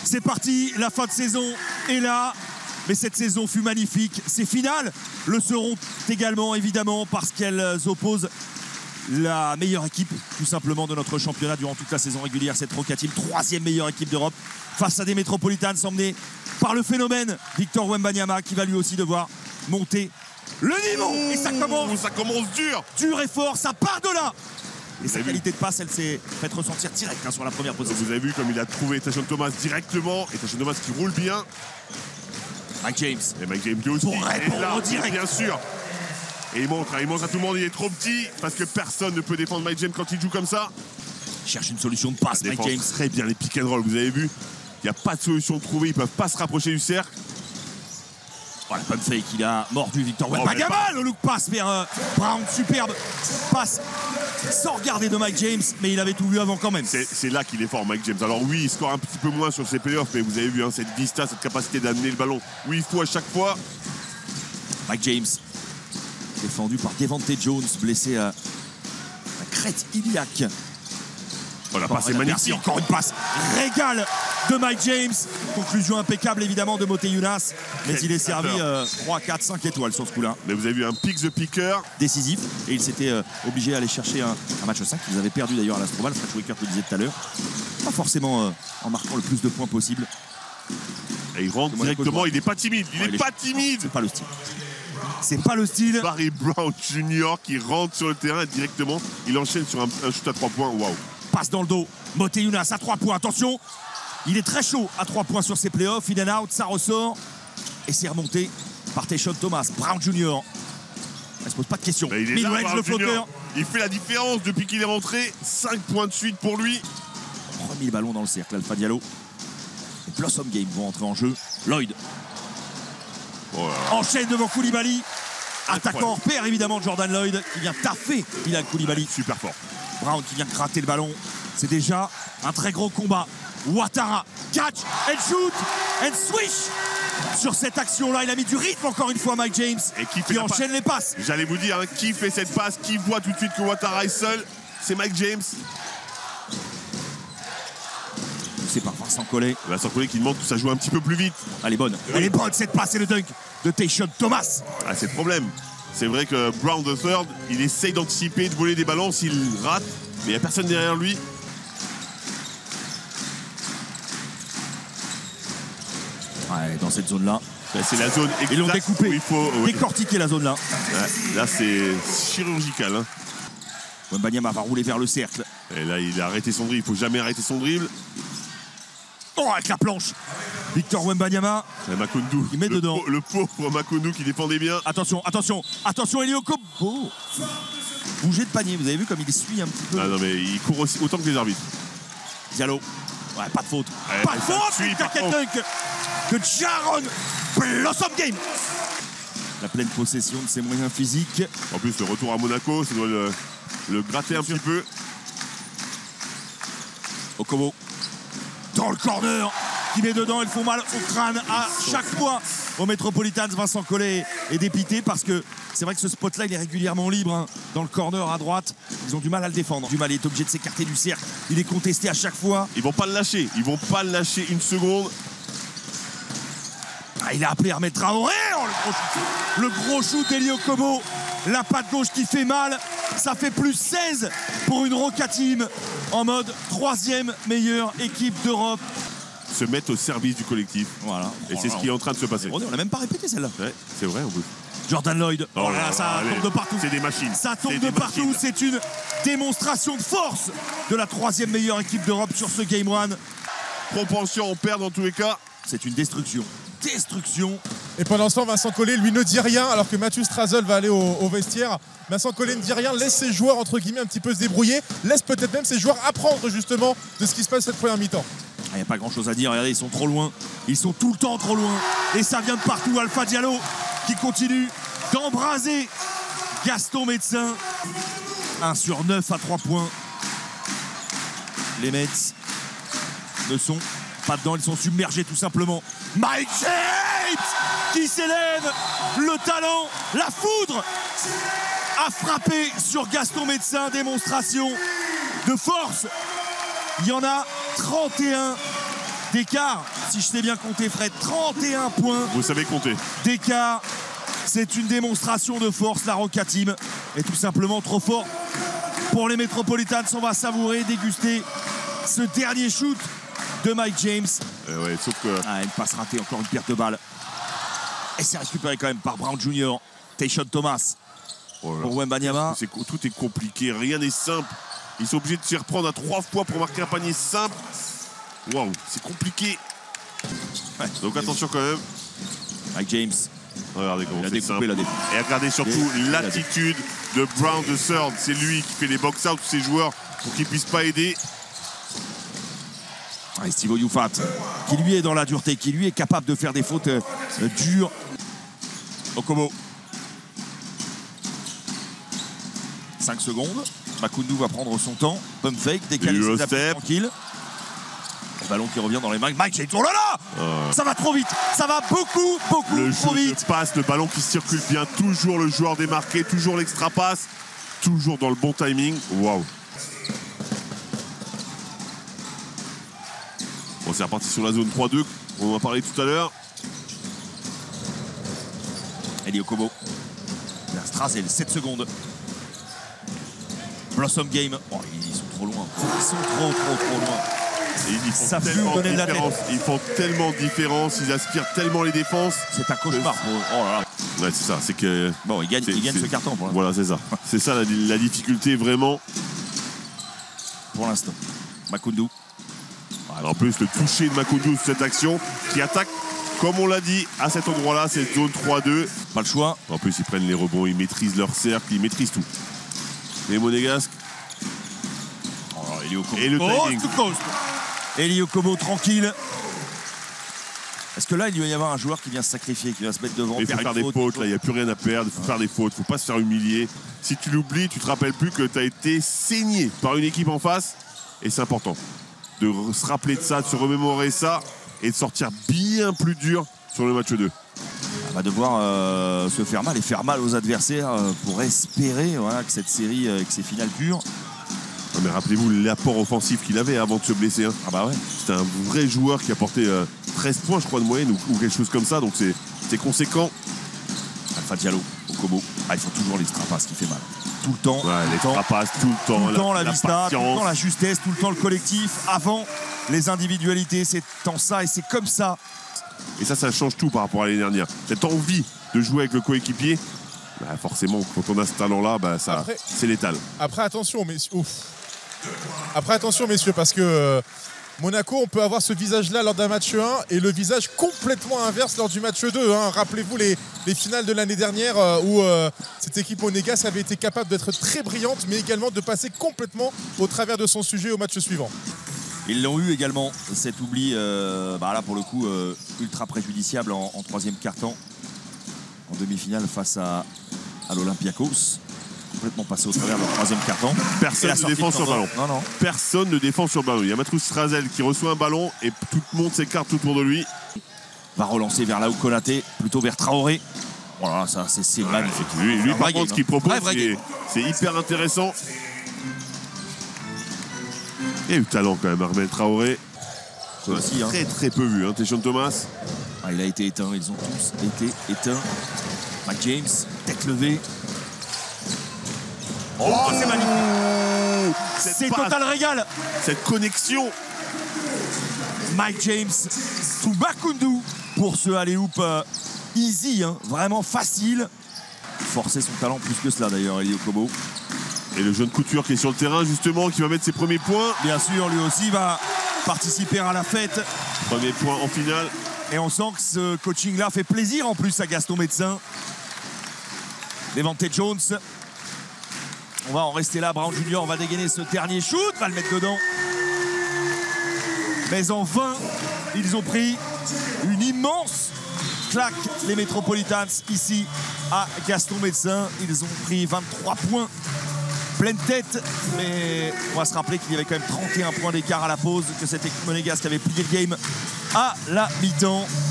C'est parti, la fin de saison est là. Mais cette saison fut magnifique. Ces finales le seront également, évidemment, parce qu'elles opposent la meilleure équipe, tout simplement, de notre championnat durant toute la saison régulière. Cette Roca Team, 3e meilleure équipe d'Europe, face à des Metropolitans emmenés par le phénomène Victor Wembanyama, qui va lui aussi devoir monter le niveau. Et ça commence dur. Dur et fort, ça part de là. Et sa qualité de passe, elle s'est faite ressentir direct sur la première position. Vous avez vu comme il a trouvé Tyson Thomas directement. Et Tyson Thomas qui roule bien. Mike James. Et Mike James aussi. Pour répondre en direct. Bien sûr. Et il montre à tout le monde, il est trop petit. Parce que personne ne peut défendre Mike James quand il joue comme ça. Il cherche une solution de passe, Mike James. Très bien les pick and roll, vous avez vu. Il n'y a pas de solution trouvée, ils ne peuvent pas se rapprocher du cercle. Voilà, pump fake, il a mordu Victor Wembanyama. Le look passe vers Brown, superbe passe sans regarder de Mike James, mais il avait tout vu avant quand même. C'est là qu'il est fort, Mike James. Alors oui, il score un petit peu moins sur ses playoffs, mais vous avez vu cette vista, cette capacité d'amener le ballon où il faut à chaque fois. Mike James, défendu par Devante Jones, blessé à la crête iliaque. Voilà, passe est magnifique. Encore une passe régale de Mike James. Conclusion impeccable évidemment de Moté Younas. Mais il est servi 3, 4, 5 étoiles sur ce coup-là. Mais vous avez vu un pick the picker. Décisif. Et il s'était obligé à aller chercher un match 5 qu'ils avaient perdu d'ailleurs à l'Astroval. Fred Wickert le disait tout à l'heure. Pas forcément en marquant le plus de points possible. Et il rentre directement, il n'est pas timide. Il n'est pas timide. C'est pas le style. C'est pas le style. Barry Brown Jr. qui rentre sur le terrain et directement, il enchaîne sur un shoot à 3 points. Waouh. Passe dans le dos. Moté Younas à 3 points. Attention. Il est très chaud à 3 points sur ses playoffs. In and out, ça ressort. Et c'est remonté par Tyson Thomas. Brown Jr. Elle se pose pas de questions. Mid-range, le flotteur. Il fait la différence depuis qu'il est rentré. 5 points de suite pour lui. Premier ballon dans le cercle. Alpha Diallo. Les Blossom Game vont entrer en jeu. Lloyd. Enchaîne devant Koulibaly. Attaquant hors pair évidemment Jordan Lloyd qui vient taffer Bilal Koulibaly. Super fort. Brown qui vient gratter le ballon. C'est déjà un très gros combat. Ouattara, catch and shoot and swish. Sur cette action-là, il a mis du rythme encore une fois Mike James et qui enchaîne les passes. J'allais vous dire, qui fait cette passe, qui voit tout de suite que Ouattara est seul, c'est Mike James. C'est par Vincent Collet. Vincent Collet qui demande que ça joue un petit peu plus vite. Elle est bonne. Elle est bonne cette passe et le dunk de Tyson Thomas. Ah, c'est le problème. C'est vrai que Brown the Third, il essaye d'anticiper, de voler des ballons s'il rate, mais il n'y a personne derrière lui. Ouais, dans cette zone-là. C'est la zone exacte. Ils l'ont découpé. Il faut décortiquer la zone-là. Ouais, là, c'est chirurgical. Hein. Wembanyama va rouler vers le cercle. Et là, il a arrêté son dribble. Il ne faut jamais arrêter son dribble. Oh, avec la planche. Victor Wembanyama. Makoundou. Il met dedans. Le pauvre Makoundou qui défendait bien. Attention, attention, attention, Elio Kobo. Bouger de panier. Vous avez vu comme il suit un petit peu. Ah non, mais il court aussi, autant que les arbitres. Diallo. Ouais, pas de faute. Ouais, pas de faute. Dunk de Jaron Blossom Game. La pleine possession de ses moyens physiques. En plus, le retour à Monaco, ça doit le gratter un petit peu. Okobo. Dans le corner. Qui met dedans, ils font mal au crâne à chaque fois. Aux Metropolitans, Vincent Collet est dépité parce que c'est vrai que ce spot-là, il est régulièrement libre. Hein. Dans le corner à droite, ils ont du mal à le défendre. Du mal, il est obligé de s'écarter du cercle. Il est contesté à chaque fois. Ils vont pas le lâcher. Ils vont pas le lâcher une seconde. Ah, il a appelé Ahmed Traoré. Oh, le gros shoot d'Elio Kobo. La patte gauche qui fait mal. Ça fait plus 16 pour une Roca Team en mode 3e meilleure équipe d'Europe. Se mettre au service du collectif. Voilà. Et c'est ce qui est en train de se passer. On n'a même pas répété celle-là. Ouais, c'est vrai en plus. Jordan Lloyd. Oh là, ça tombe de partout. C'est des machines. Ça tombe de partout. C'est une démonstration de force de la 3e meilleure équipe d'Europe sur ce Game 1. Propension en perd dans tous les cas. C'est une destruction. Destruction. Et pendant ce temps, Vincent Collet, lui, ne dit rien alors que Mathieu Strazel va aller au vestiaire. Vincent Collet ne dit rien, laisse ses joueurs, entre guillemets, un petit peu se débrouiller. Laisse peut-être même ses joueurs apprendre justement de ce qui se passe cette première mi-temps. Il n'y a pas grand-chose à dire. Regardez, ils sont trop loin. Ils sont tout le temps trop loin. Et ça vient de partout. Alpha Diallo qui continue d'embraser Gaston Médecin. 1 sur 9 à 3 points. Les Mets ne sont pas dedans. Ils sont submergés tout simplement. Mike James qui s'élève. Le talent, la foudre a frappé sur Gaston Médecin. Démonstration de force. Il y en a 31 d'écart. Si je sais bien compter, Fred, 31 points Vous savez compter. d'écart. C'est une démonstration de force. La Roca Team est tout simplement trop fort pour les Metropolitans. On va savourer, déguster ce dernier shoot de Mike James. Ouais, sauf que... Une passe ratée, encore une perte de balle. Et c'est récupéré quand même par Brown Jr. Tayshaun Thomas pour Wembanyama. Tout est compliqué, rien n'est simple. Ils sont obligés de s'y reprendre à 3 fois pour marquer un panier simple. Waouh, c'est compliqué. Ouais, donc attention quand même. Mike James. Regardez comment c'est découpé simple. la défense. Et regardez surtout l'attitude de Brown de Third. C'est lui qui fait les box-out, tous ses joueurs, pour qu'ils ne puissent pas aider. Et Steve Oyufat, qui lui est dans la dureté, qui lui est capable de faire des fautes dures. Okobo. 5 secondes. Makundu va prendre son temps. Pump fake, décalé ses appuis tranquille. Le ballon qui revient dans les mains. Mike James, oh là là, ça va trop vite. Ça va beaucoup trop vite. Le passe, le ballon qui circule bien. Toujours le joueur démarqué, toujours l'extra passe. Toujours dans le bon timing. Waouh. Bon, c'est reparti sur la zone 3-2. On en a parlé tout à l'heure. Eli Okobo. Strazel, 7 secondes. Blossom Game. Oh, ils sont trop loin. Ils sont trop loin. Et ils font tellement de différence. Ils font tellement de différence. Ils aspirent tellement les défenses. C'est un cauchemar. Oh là là. Ouais, c'est ça. C'est que. Bon, ils gagnent ce carton pour l'instant. Voilà, c'est ça. C'est ça la difficulté vraiment. Pour l'instant. Makundu. En plus, le toucher de Makundu sur cette action qui attaque, comme on l'a dit, à cet endroit-là, c'est zone 3-2. Pas le choix. En plus, ils prennent les rebonds, ils maîtrisent leur cercle, ils maîtrisent tout. Les Monégasques. Oh, Eli Okobo. Et le timing. Eli Okobo tranquille. Est-ce que là, il va y avoir un joueur qui vient se sacrifier, qui vient se mettre devant? Il faut faire des fautes, là, il n'y a plus rien à perdre. Il faut faire des fautes, il ne faut pas se faire humilier. Si tu l'oublies, tu ne te rappelles plus que tu as été saigné par une équipe en face. Et c'est important de se rappeler de ça, de se remémorer ça et de sortir bien plus dur sur le match 2. On va devoir se faire mal et faire mal aux adversaires pour espérer que cette série, que ces finales durent. Non, mais rappelez-vous l'apport offensif qu'il avait avant de se blesser. Hein. Ah bah ouais. C'était un vrai joueur qui apportait 13 points, je crois, de moyenne ou quelque chose comme ça. Donc c'est conséquent. Alpha Diallo, Okobo. Il faut toujours l'extra passe qui fait mal. Tout le temps. Ouais, l'extra passe tout le temps. Tout le temps la vista, tout le temps la justesse, tout le temps le collectif. Avant les individualités, c'est tant ça et c'est comme ça. Et ça change tout par rapport à l'année dernière. Cette envie de jouer avec le coéquipier, bah forcément, quand on a ce talent-là, bah c'est létal. Après, attention, messieurs. Après, attention, messieurs, parce que Monaco, on peut avoir ce visage-là lors d'un match 1 et le visage complètement inverse lors du match 2. Hein. Rappelez-vous les finales de l'année dernière où cette équipe monégasque avait été capable d'être très brillante, mais également de passer complètement au travers de son sujet au match suivant. Ils l'ont eu également, cet oubli, là pour le coup, ultra préjudiciable en troisième quart-temps. En demi-finale face à l'Olympiakos. Complètement passé au travers de leur troisième carton. Personne ne défend sur ballon. Non. Personne ne défend sur ballon. Il y a Mathieu Strazel qui reçoit un ballon et tout le monde s'écarte autour de lui. Va relancer vers là où Konaté, plutôt vers Traoré. Voilà, ça c'est magnifique. Lui par contre, ce qu'il propose, c'est hyper intéressant. Il y a eu talent quand même, Armel Traoré. Aussi, très peu vu, Tayshaun Thomas. Il a été éteint, ils ont tous été éteints. Mike James, tête levée. Oh, c'est magnifique. C'est total régal. Cette connexion. Mike James to Makundu pour ce alley-oop easy, vraiment facile. Forcer son talent plus que cela d'ailleurs, Eli Okobo. Et le jeune Couture qui est sur le terrain justement, qui va mettre ses premiers points. Bien sûr, lui aussi va participer à la fête. Premier point en finale. Et on sent que ce coaching-là fait plaisir en plus à Gaston Médecin. Devante Jones. On va en rester là. Brown Jr. va dégainer ce dernier shoot, va le mettre dedans. Mais en vain, ils ont pris une immense claque, les Metropolitans, ici à Gaston Médecin. Ils ont pris 23 points, pleine tête. Mais on va se rappeler qu'il y avait quand même 31 points d'écart à la pause, que cette équipe monégasque avait plié le game à la mi-temps.